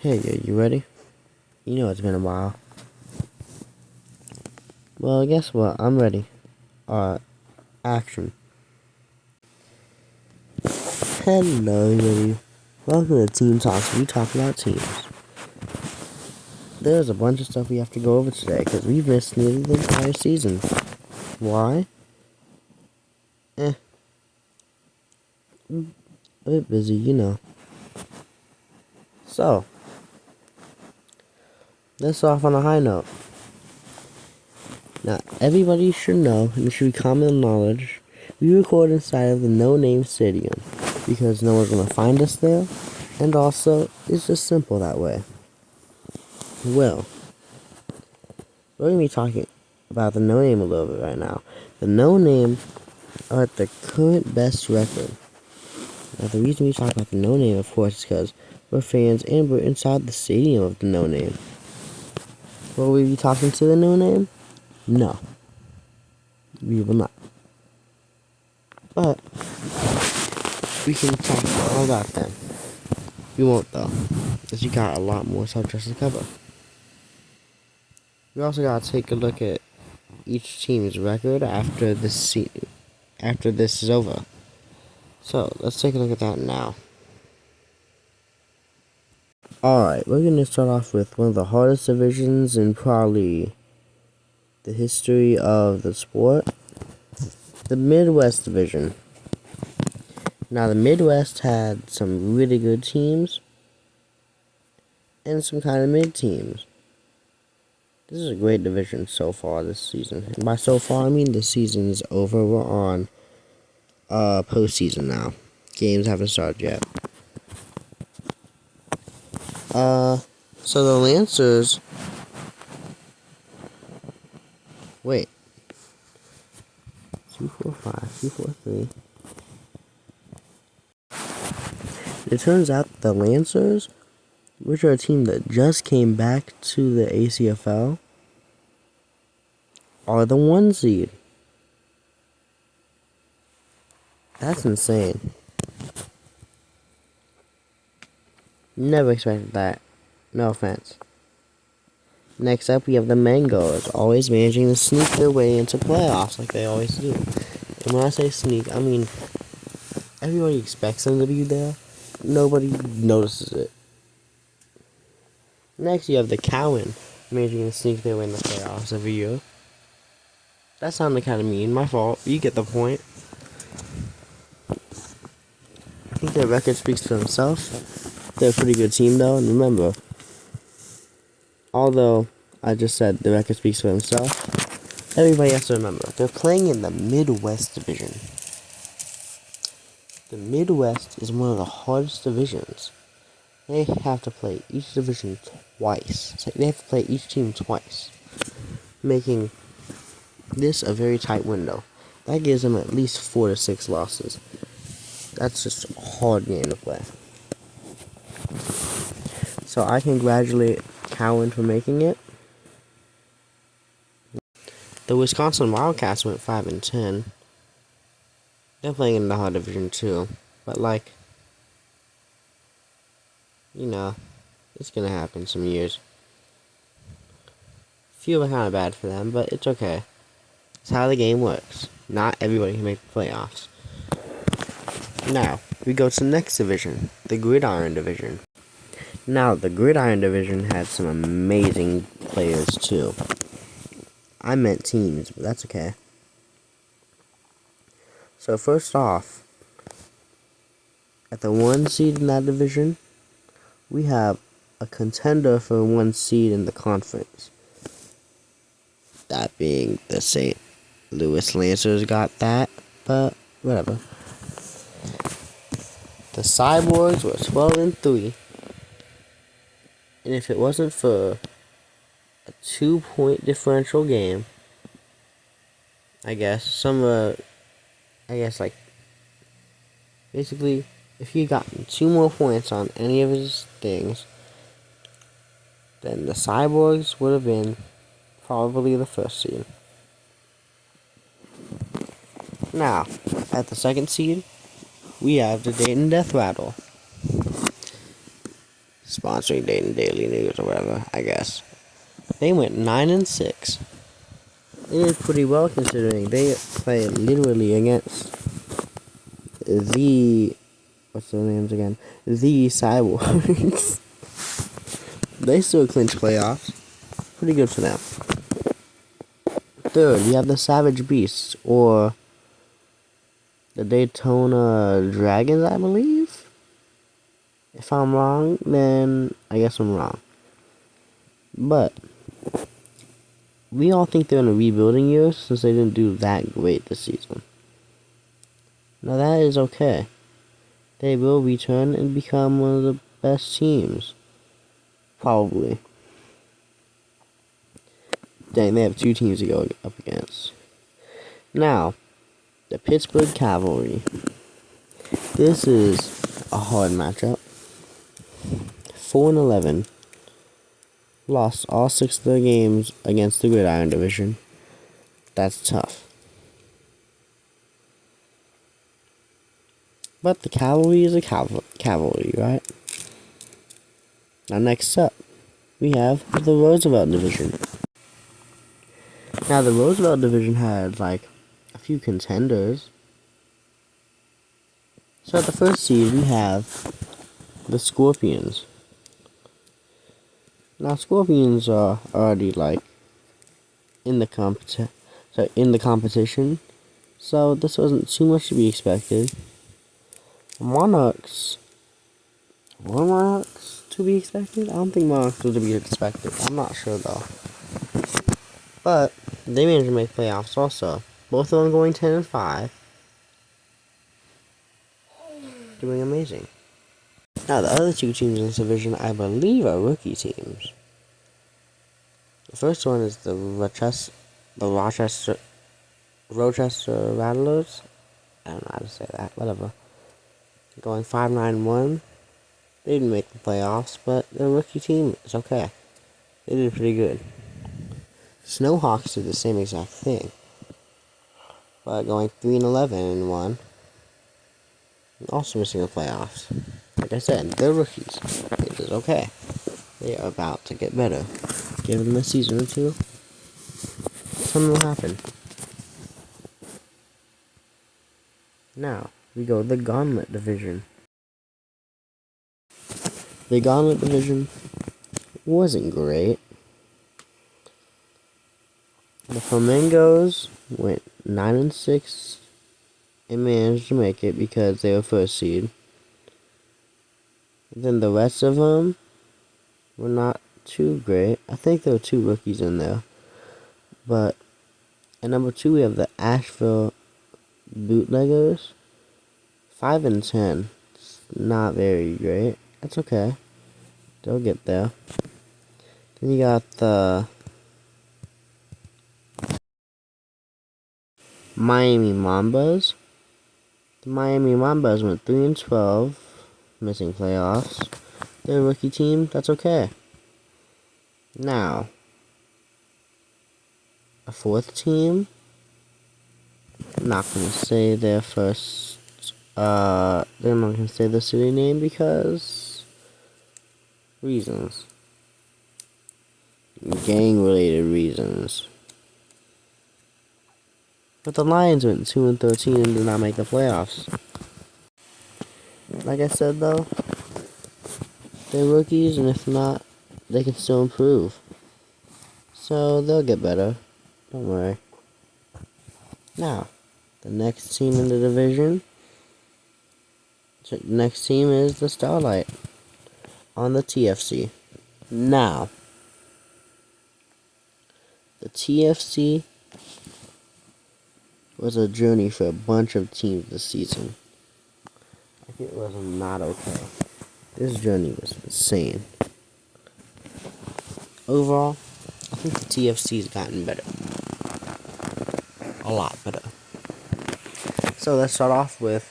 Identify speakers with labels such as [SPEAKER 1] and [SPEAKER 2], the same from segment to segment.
[SPEAKER 1] Hey, are you ready? You know it's been a while. Well, guess what? I'm ready. Action. Hello, everybody. Welcome to Team Talks. We talk about teams. There's a bunch of stuff we have to go over today because we've missed nearly the entire season. Why? A bit busy, you know. So, let's start off on a high note. Now, everybody should know, and it should be common knowledge, we record inside of the No Name Stadium because no one's going to find us there, and also, it's just simple that way. Well, we're going to be talking about the No Name a little bit right now. The No Name are at the current best record. Now, the reason we talk about the No Name, of course, is because we're fans and we're inside the stadium of the No Name. Will we be talking to the No Name? No. We will not. But we can talk all about them. We won't, though, because you got a lot more subjects to cover. We also got to take a look at each team's record after this is over. So, let's take a look at that now. Alright, we're going to start off with one of the hardest divisions in probably the history of the sport. The Midwest Division. Now, the Midwest had some really good teams and some kind of mid teams. This is a great division so far this season. And by so far, I mean the season is over. We're on postseason now. Games haven't started yet. So the Lancers... Wait. 245, 243. It turns out the Lancers, which are a team that just came back to the ACFL, are the 1 seed. That's insane. Never expected that. No offense. Next up, we have the Mangoes, always managing to sneak their way into playoffs like they always do. And when I say sneak, I mean everybody expects them to be there. Nobody notices it. Next, you have the Cowan, managing to sneak their way in the playoffs every year. That sounded kind of mean. My fault. You get the point. I think their record speaks for themselves. They're a pretty good team, though. And remember, although I just said the record speaks for himself, everybody has to remember, they're playing in the Midwest Division. The Midwest is one of the hardest divisions. They have to play each division twice. So they have to play each team twice, making this a very tight window. That gives them at least 4 to 6 losses. That's just a hard game to play. So I congratulate Cowan for making it. The Wisconsin Wildcats went 5-10. They're playing in the hard division too, but it's gonna happen some years. Feel kind of bad for them, but it's okay. It's how the game works. Not everybody can make the playoffs. Now, we go to the next division, the Gridiron Division. Now, the Gridiron Division had some amazing players too. I meant teams, but that's okay. So first off, at the 1 seed in that division, we have a contender for 1 seed in the conference. That being the St. Louis Lancers got that, but whatever. The Cyborgs were 12-3, and if it wasn't for a 2-point differential game, basically, if he gotten 2 more points on any of his things, then the Cyborgs would have been probably the 1st seed. Now, at the 2nd seed, we have the Dayton Death Rattle. sponsoring Dayton Daily News or whatever, I guess. They went 9-6. They did pretty well considering they played literally against the, what's their names again? The Cyborgs. They still clinched playoffs. Pretty good for them. Third, we have the Savage Beasts, or the Daytona Dragons, I believe. If I'm wrong, then I guess I'm wrong. But we all think they're in a rebuilding year since they didn't do that great this season. Now that is okay. They will return and become one of the best teams. Probably. Dang, they have two teams to go up against. Now, the Pittsburgh Cavalry. This is a hard matchup. 4-11. Lost all 6 of their games against the Gridiron Division. That's tough. But the Cavalry is a cavalry, right? Now next up, we have the Roosevelt Division. Now the Roosevelt Division had like a few contenders. So at the first seed we have the Scorpions. Now Scorpions are already like in the competition, so this wasn't too much to be expected. Monarchs. Were Monarchs to be expected? I don't think Monarchs were to be expected. I'm not sure though. But they managed to make playoffs also. Both of them going 10-5. Doing amazing. Now, the other two teams in this division, I believe, are rookie teams. The first one is the Rochester Rattlers. I don't know how to say that. Whatever. Going 5-9-1. They didn't make the playoffs, but their rookie team is okay. They did pretty good. Snowhawks did the same exact thing, but going 3-11-1. Also missing the playoffs. Like I said, they're rookies. It is okay. They are about to get better. Give them a season or two. Something will happen. Now, we go to the Gauntlet Division. The Gauntlet Division wasn't great. The Flamingos went 9-6 and managed to make it because they were first seed. Then the rest of them were not too great. I think there were 2 rookies in there. But at number 2 we have the Asheville Bootleggers. 5-10. It's not very great. That's okay. They'll get there. Then you got the Miami Mambas. The Miami Mambas went 3-12, missing playoffs. They're a rookie team. That's okay. Now, a fourth team. I'm not gonna say their first. They're not gonna say the city name because reasons. Gang-related reasons. But the Lions went 2-13 and did not make the playoffs. Like I said though, they're rookies, and if not, they can still improve. So they'll get better. Don't worry. Now, the next team in the division. The next team is the Starlight on the TFC. Now, the TFC was a journey for a bunch of teams this season. Like, it was not okay. This journey was insane. Overall, I think the TFC's gotten better. A lot better. So let's start off with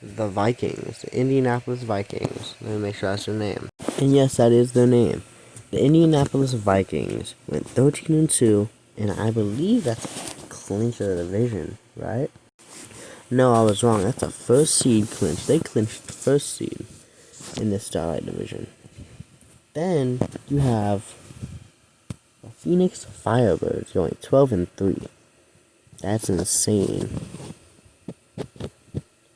[SPEAKER 1] the Vikings, the Indianapolis Vikings. Let me make sure that's their name. And yes, that is their name. The Indianapolis Vikings went 13-2, and I believe that's a clinch of the division, right? No, I was wrong. That's a first seed clinch. They clinched the first seed. in the Starlight Division. Then you have the Phoenix Firebirds going 12-3. That's insane.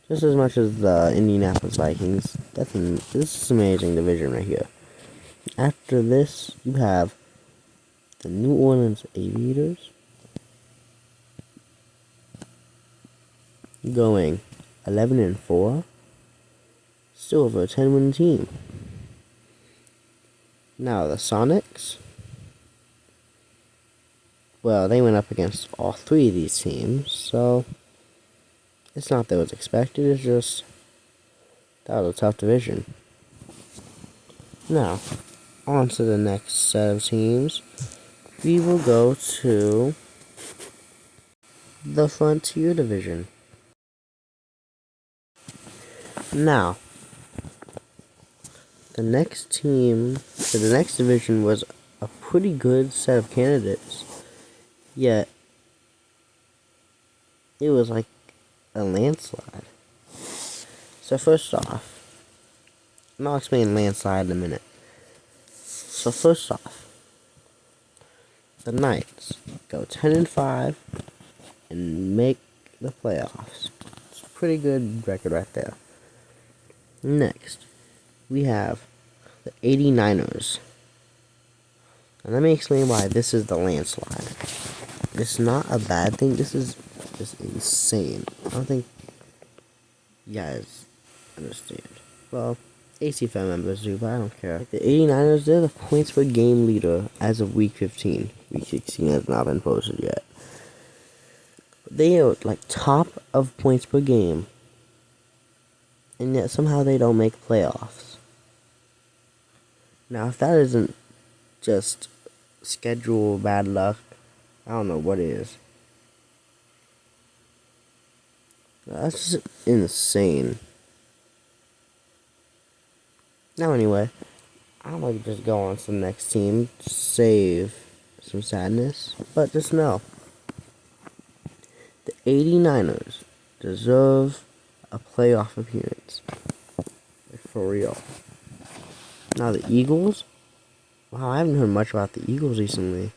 [SPEAKER 1] Just as much as the Indianapolis Vikings. This is an amazing division right here. After this, you have the New Orleans Aviators going 11-4. Still over a 10-win team. Now the Sonics. Well, they went up against all three of these teams, so it's not that it was expected, it's just that was a tough division. Now, on to the next set of teams. We will go to the Frontier Division. Now, the next division was a pretty good set of candidates. Yet, it was like a landslide. So first off, and I'll explain landslide in a minute. So first off, the Knights go 10-5 and make the playoffs. It's a pretty good record right there. Next, we have the 89ers. And let me explain why this is the landslide. It's not a bad thing. This is just insane. I don't think you guys understand. Well, AC fan members do, but I don't care. The 89ers, they're the points per game leader as of week 15. Week 16 has not been posted yet. They are like top of points per game. And yet somehow they don't make playoffs. Now, if that isn't just schedule bad luck, I don't know what is. That's just insane. Now anyway, I'm going to just go on to the next team to save some sadness. But just know, the 89ers deserve a playoff appearance. For real. Now the Eagles. Wow, I haven't heard much about the Eagles recently.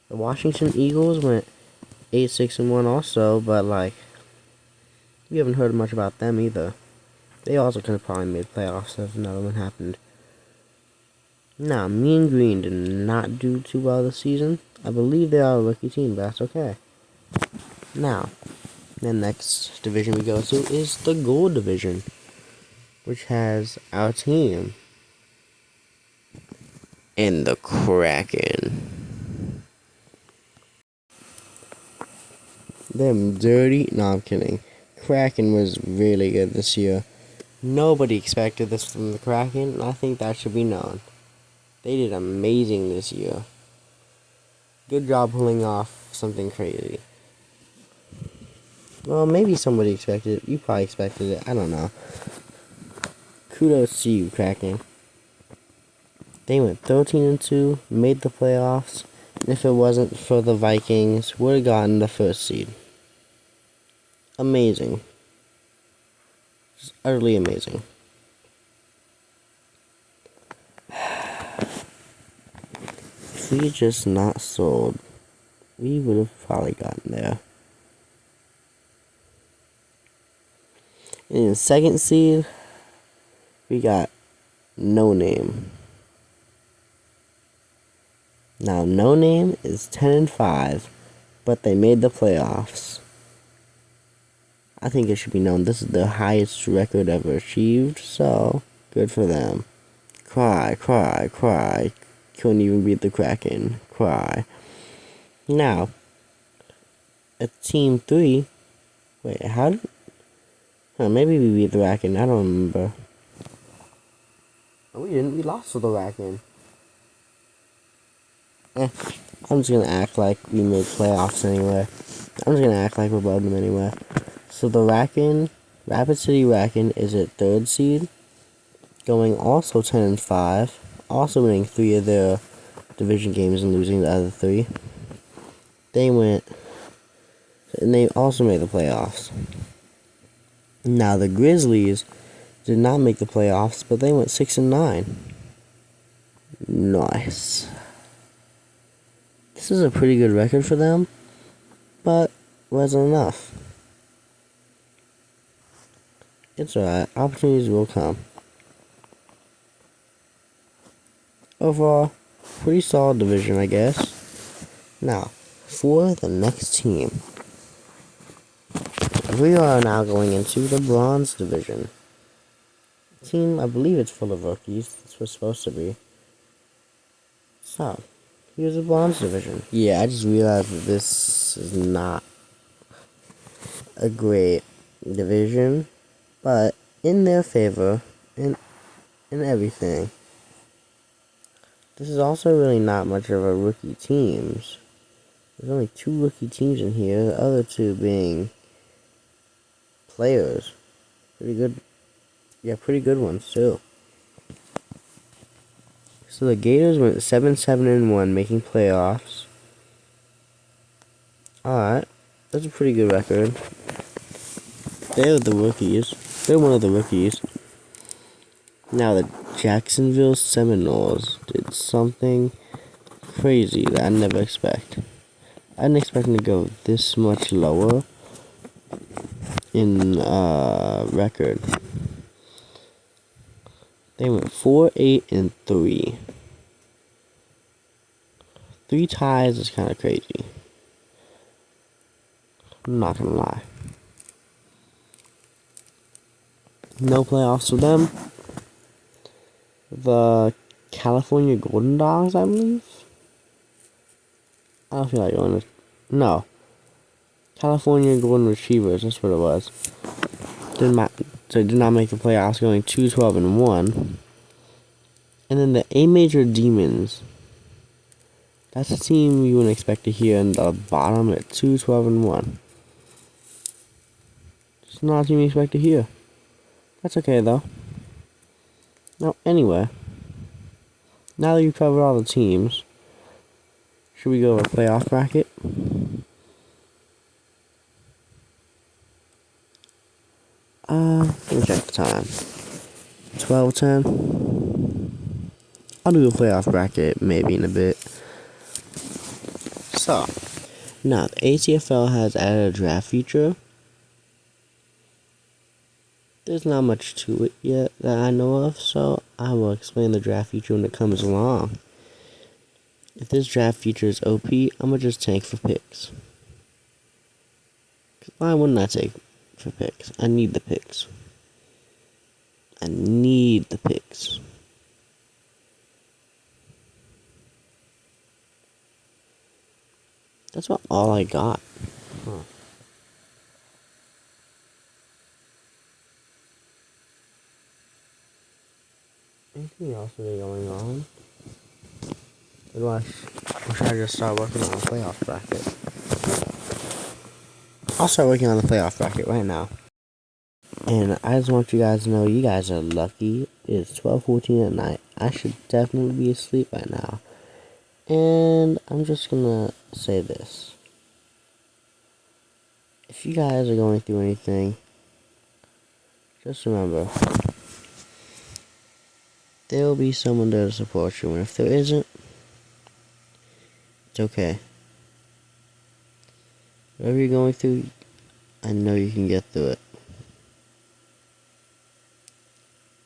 [SPEAKER 1] The Washington Eagles went 8-6-1 also, but like, we haven't heard much about them either. They also could have probably made playoffs if another one happened. Now, Mean Green did not do too well this season. I believe they are a rookie team, but that's okay. Now, the next division we go to is the Gold Division, which has our team and the Kraken. Them dirty. No, I'm kidding. Kraken was really good this year. Nobody expected this from the Kraken, and I think that should be known. They did amazing this year. Good job pulling off something crazy. Well, maybe somebody expected it. You probably expected it. I don't know. Kudos to you, Kraken. They went 13-2, made the playoffs, and if it wasn't for the Vikings, would have gotten the first seed. Amazing. Just utterly amazing. If we just not sold, we would have probably gotten there. In the second seed, we got No Name. Now, No Name is 10-5, but they made the playoffs. I think it should be known this is the highest record ever achieved, so good for them. Cry, cry, cry. Couldn't even beat the Kraken. Cry. Now, at Team 3, wait, how did... maybe we beat the Kraken, I don't remember. No, we didn't, we lost to the Kraken. I'm just gonna act like we made playoffs anyway. I'm just gonna act like we're above them anyway. So the Rapid City Kraken is at 3rd seed, going also 10-5, also winning 3 of their division games and losing the other 3. They went, and they also made the playoffs. Now the Grizzlies did not make the playoffs, but they went 6-9. Nice. This is a pretty good record for them, but wasn't enough. It's alright. Opportunities will come. Overall, pretty solid division, I guess. Now, for the next team, we are now going into the bronze division. Team, I believe it's full of rookies. This was supposed to be. So, here's the bronze division. Yeah, I just realized that this is not a great division, but in their favor, in everything. This is also really not much of a rookie teams. There's only 2 rookie teams in here, the other 2 being players. Pretty good. Yeah, pretty good ones too. So the Gators went 7-7-1, making playoffs. Alright, that's a pretty good record. They're the rookies. They're one of the rookies. Now the Jacksonville Seminoles did something crazy that I never expect. I didn't expect them to go this much lower in record. They went 4-8-3. 3 ties is kind of crazy. I'm not gonna lie. No playoffs for them. The California Golden Dogs, I believe. I don't feel like going to. No. California Golden Retrievers, that's what it was. So did not make the playoffs, going 2-12-1. And then the A Major Demons. That's a team you wouldn't expect to hear in the bottom at 2-12-1. It's not a team you expect to hear. That's okay though. Now, anyway. Now that you've covered all the teams, should we go over playoff bracket? Let me check the time. 12:10. I'll do a playoff bracket maybe in a bit. So, now the ATFL has added a draft feature. There's not much to it yet that I know of, so I will explain the draft feature when it comes along. If this draft feature is OP, I'm gonna just tank for picks. Why wouldn't I take for picks? I need the picks. I need the picks. That's about all I got. Huh. Anything else really going on? Or should I just start working on the playoff bracket? I'll start working on the playoff bracket right now. And I just want you guys to know you guys are lucky. It's 12:14 at night. I should definitely be asleep by now. And I'm just gonna say this. If you guys are going through anything, just remember, there will be someone there to support you. And if there isn't, it's okay. Whatever you're going through, I know you can get through it.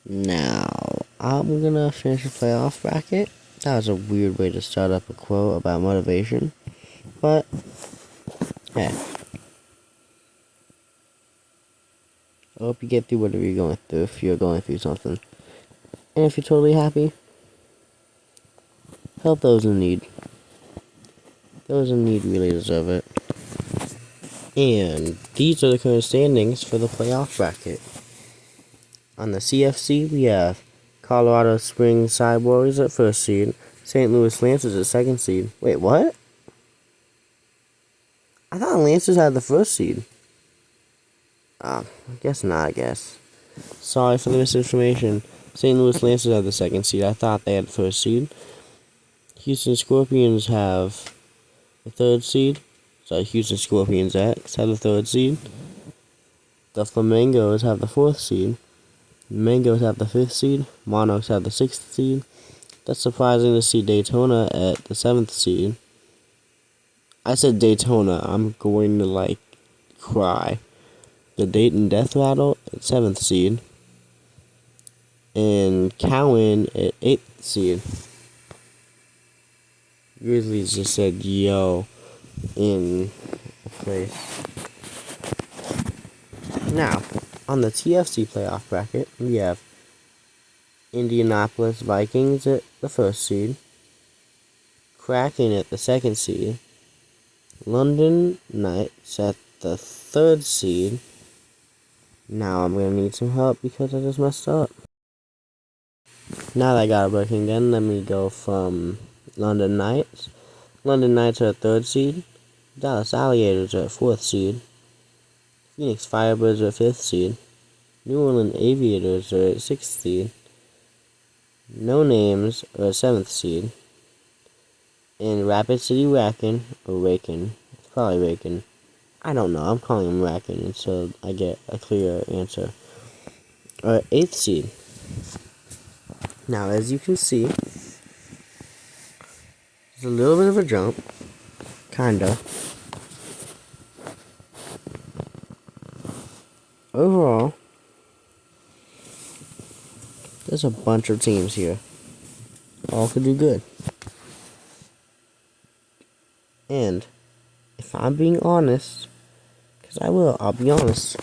[SPEAKER 1] Now, I'm gonna finish the playoff bracket. That was a weird way to start up a quote about motivation. But, hey. I hope you get through whatever you're going through if you're going through something. And if you're totally happy, help those in need. Those in need really deserve it. And these are the current standings for the playoff bracket. On the CFC, we have Colorado Springs Side Warriors at first seed, St. Louis Lancers at second seed. Wait, what? I thought Lancers had the first seed. I guess not, I guess. Sorry for the misinformation. St. Louis Lancers have the second seed. I thought they had the first seed. Houston Scorpions have the third seed. So Houston Scorpions X have the third seed. The Flamingos have the fourth seed. Mangoes have the 5th seed. Monarchs have the 6th seed. That's surprising to see Daytona at the 7th seed. I said Daytona. I'm going to, like, cry. The Dayton Death Rattle at 7th seed. And Cowan at 8th seed. Grizzlies just said yo in place. Now, on the TFC playoff bracket, we have Indianapolis Vikings at the 1st seed, Kraken at the 2nd seed, London Knights at the 3rd seed. Now I'm going to need some help because I just messed up. Now that I got it working again, let me go from London Knights. London Knights are at 3rd seed, Dallas Alligators are at 4th seed, Phoenix Firebirds are at 5th seed, New Orleans Aviators are at 6th seed, No Names are at 7th seed, and Rapid City Racken, or Raken, it's probably Raken, I don't know, I'm calling him Racken until I get a clear answer, are at 8th seed. Now, as you can see, there's a little bit of a jump, kinda. Overall, there's a bunch of teams here. All could do good. And if I'm being honest, because I'll be honest.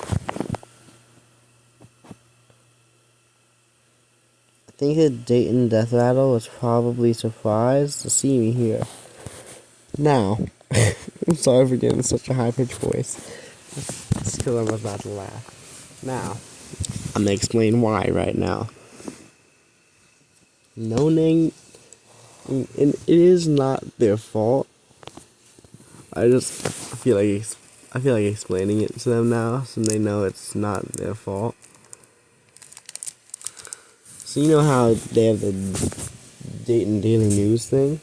[SPEAKER 1] I think the Dayton Death Rattle was probably surprised to see me here. Now, I'm sorry for getting such a high-pitched voice. It's because I'm about to laugh. Now, I'm going to explain why right now. No name, and it is not their fault. I feel like explaining it to them now, so they know it's not their fault. So you know how they have the Dayton Daily News thing?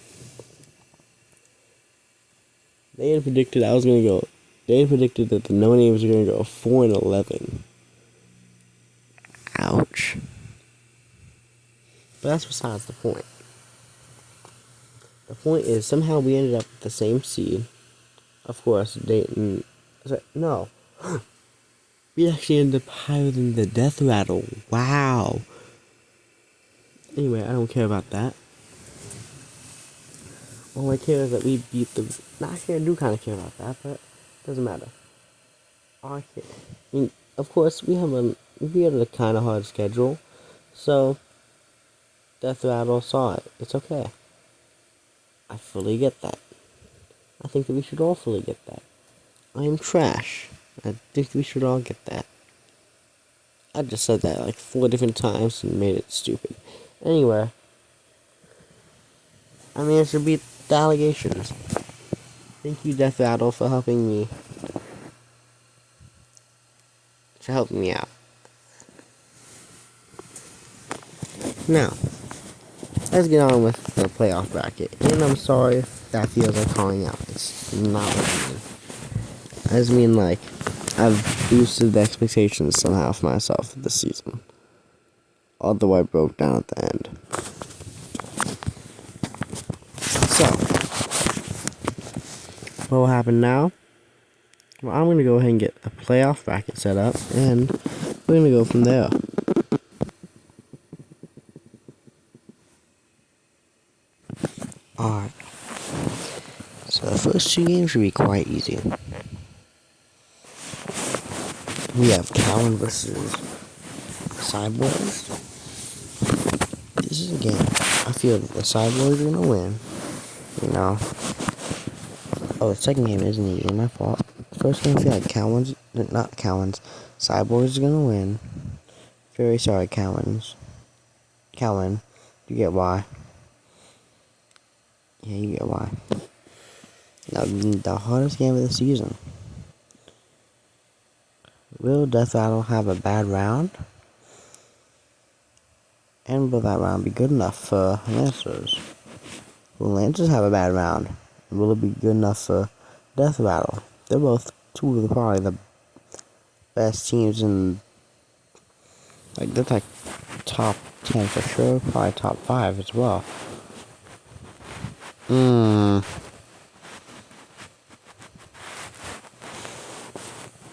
[SPEAKER 1] They had predicted that the no names were gonna go 4-11. Ouch. But that's besides the point. The point is somehow we ended up with the same seed. Of course, Dayton. No. We actually ended up higher than the Death Rattle. Wow. Anyway, I don't care about that. All I care is that we beat the. Actually, I do kind of care about that, but it doesn't matter. All I care. I mean, of course, we had a kind of hard schedule, so Death Rattle saw it. It's okay. I fully get that. I think that we should all fully get that. I am trash. I think we should all get that. I just said that like 4 different times and made it stupid. Anyway, I managed to beat the allegations. Thank you, Death Rattle, for helping me. For helping me out. Now, let's get on with the playoff bracket. And I'm sorry if that feels like calling out. It's not what I mean. I just mean like, I've boosted the expectations somehow for myself this season. Although I broke down at the end. So, what will happen now? Well, I'm going to go ahead and get a playoff bracket set up, and we're going to go from there. Alright. So the first 2 games should be quite easy. We have Cowan versus Cyborgs. This is a game I feel that the Cyborgs are going to win. You know. Oh, the second game isn't easy, my fault. First game I feel like Cyborgs are going to win. Very sorry, Cowan, you get why. Yeah, you get why. Now, the hardest game of the season. Will Death Rattle have a bad round? And will that round be good enough for Lancers? Will Lancers have a bad round? And will it be good enough for Death Rattle? They're both probably the best teams in Like, that's like top 10 for sure, probably top 5 as well.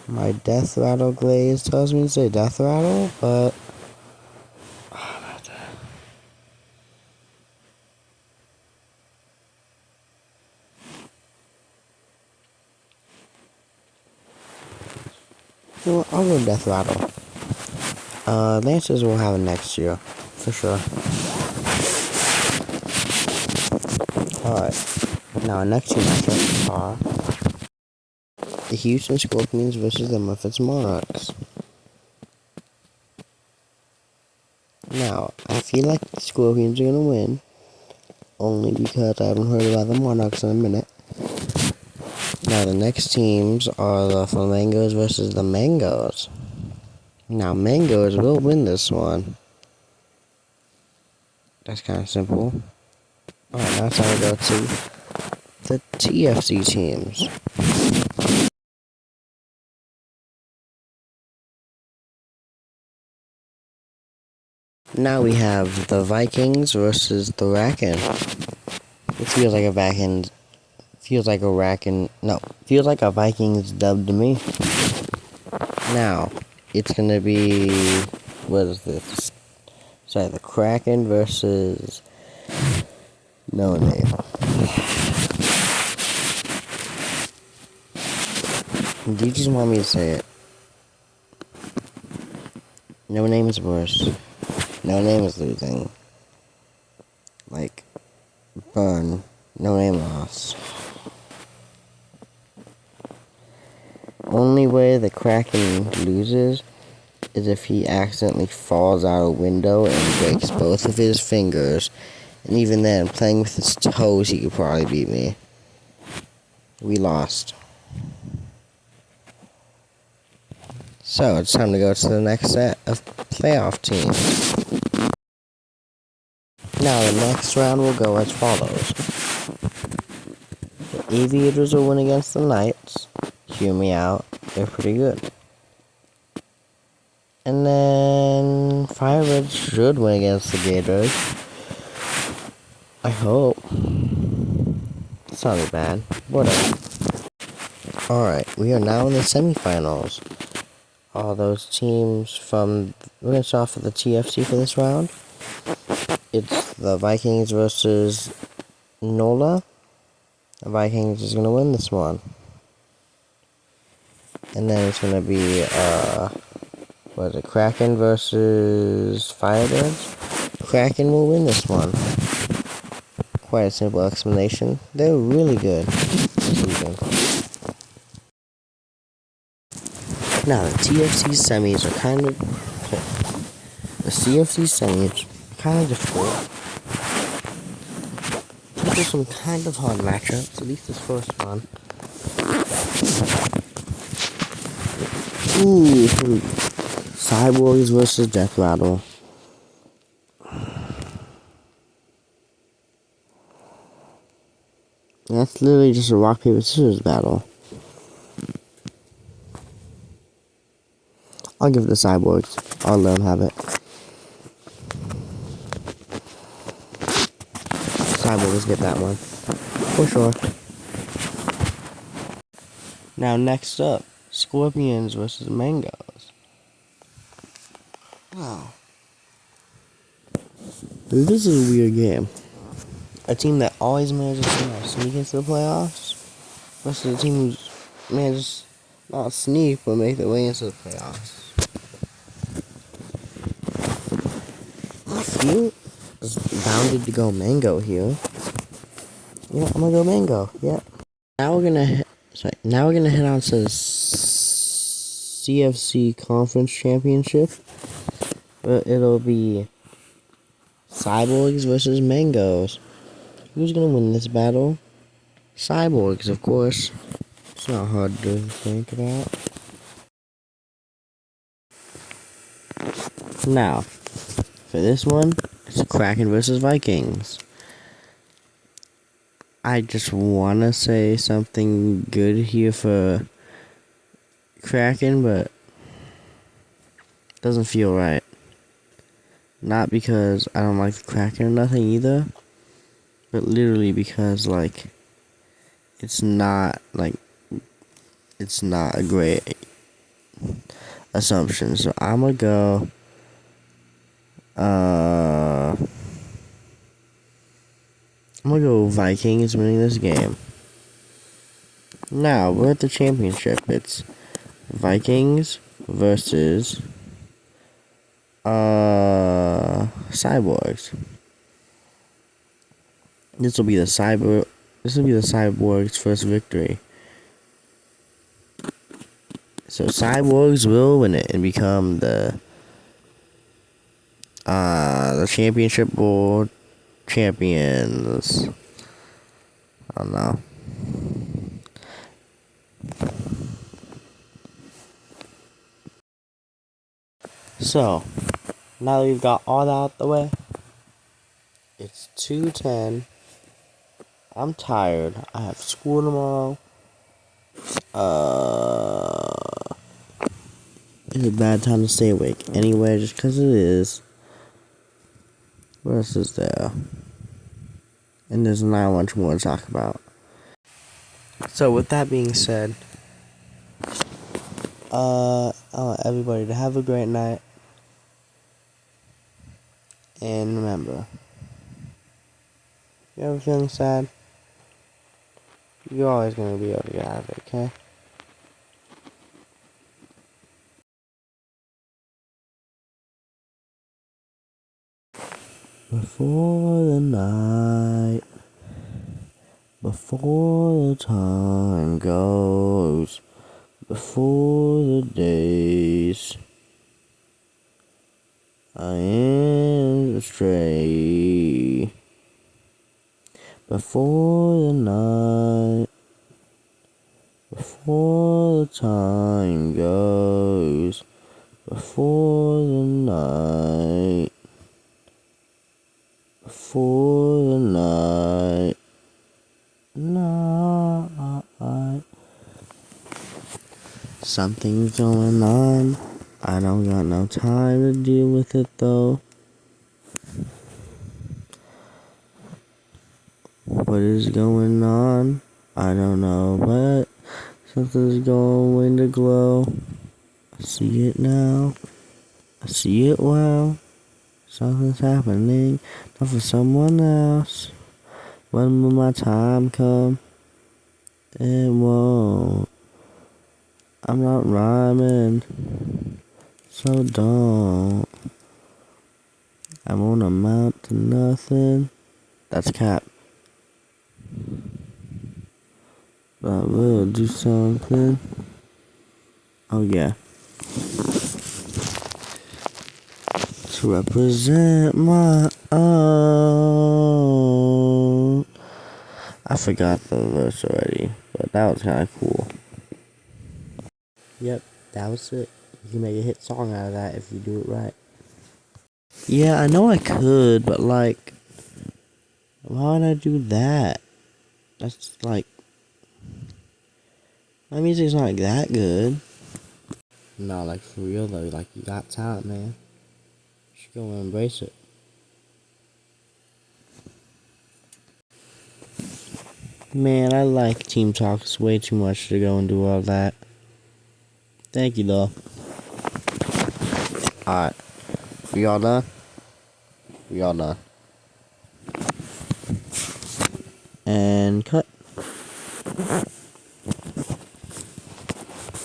[SPEAKER 1] My death rattle glaze tells me to say death rattle, but you know what, I'll go death rattle. Lancers will have it next year, for sure. Alright, now our next two matchups are the Houston Scorpions versus the Memphis Monarchs. Now, I feel like the Scorpions are going to win, only because I haven't heard about the Monarchs in a minute. Now, the next teams are the Flamingos versus the Mangoes. Now, Mangoes will win this one. That's kind of simple. Alright, now it's time to go to the TFC teams. Now we have the Vikings versus the Kraken. It feels like a Vikings. Feels like a Kraken. No, feels like a Vikings dub to me. Now, it's gonna be, what is this? Sorry, the Kraken versus No Name. Do you just want me to say it? No Name is worse. No Name is losing. Like, burn. No Name lost. Only way the Kraken loses is if he accidentally falls out a window and breaks both of his fingers. And even then, playing with his toes, he could probably beat me. We lost. So, it's time to go to the next set of playoff teams. Now, the next round will go as follows. The Aviators will win against the Knights. Hear me out. They're pretty good. And then Firebirds should win against the Gators. I hope. It's not that bad. Whatever. Alright, we are now in the semifinals. All those teams from... We're going to start off with the TFC for this round. It's the Vikings versus NOLA. The Vikings is going to win this one. And then it's going to be, what is it, Kraken versus Firebirds? Kraken will win this one. Quite a simple explanation. They're really good. Now, the TFC semis are kind of... The CFC semis are kind of difficult. These are some kind of hard matchups, at least this first one. Ooh, Cyborgs versus Death Rattle. That's literally just a rock, paper, scissors battle. I'll give it to Cyborgs. I'll let them have it. Cyborgs get that one. For sure. Now, next up, Scorpions versus Mangoes. Wow. This is a weird game. A team that always manages to sneak into the playoffs versus a team who's manages not sneak but make their way into the playoffs. I feel is bounded to go Mango here. Yeah, I'm gonna go Mango. Yeah. Now we're gonna head on to the CFC Conference Championship. But it'll be Cyborgs versus Mangoes. Who's gonna win this battle? Cyborgs, of course. It's not hard to think about. Now, for this one, it's Kraken versus Vikings. I just wanna say something good here for Kraken, but it doesn't feel right. Not because I don't like the Kraken or nothing either, but literally because, like, it's not a great assumption. So I'm gonna go, Vikings winning this game. Now, we're at the championship. It's Vikings versus, Cyborgs. This will be the Cyborgs' first victory. So Cyborgs will win it and become the championship board champions. I don't know. So, now that we've got all that out the way, it's 2:10. I'm tired. I have school tomorrow. It's a bad time to stay awake anyway, just because it is. What else is there? And there's not much more to talk about. So, with that being said, I want everybody to have a great night. And remember, if you're ever feeling sad, you're always going to be able to get out of it, okay? Before the night, before the time goes, before the days I am astray, before the night, before the time goes, before the night, before the night, something's going on. I don't got no time to deal with it though. What is going on? I don't know, but something's going to glow. I see it now. I see it well. Something's happening, not for someone else. When will my time come? It won't. I'm not rhyming, so don't. I won't amount to nothing. That's cap. But I will do something. Oh yeah. To represent my own. I forgot the verse already, but that was kind of cool. Yep, that was it. You can make a hit song out of that if you do it right. Yeah, I know I could, but like, why would I do that? That's like, my music's not like that good. No, like for real though, like you got talent, man. You should go and embrace it. Man, I like Team Talks way too much to go and do all that. Thank you though. Alright. We all done? We all done. And cut.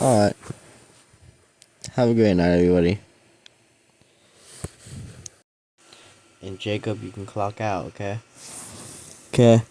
[SPEAKER 1] Alright. Have a great night, everybody. And Jacob, you can clock out, okay? Okay.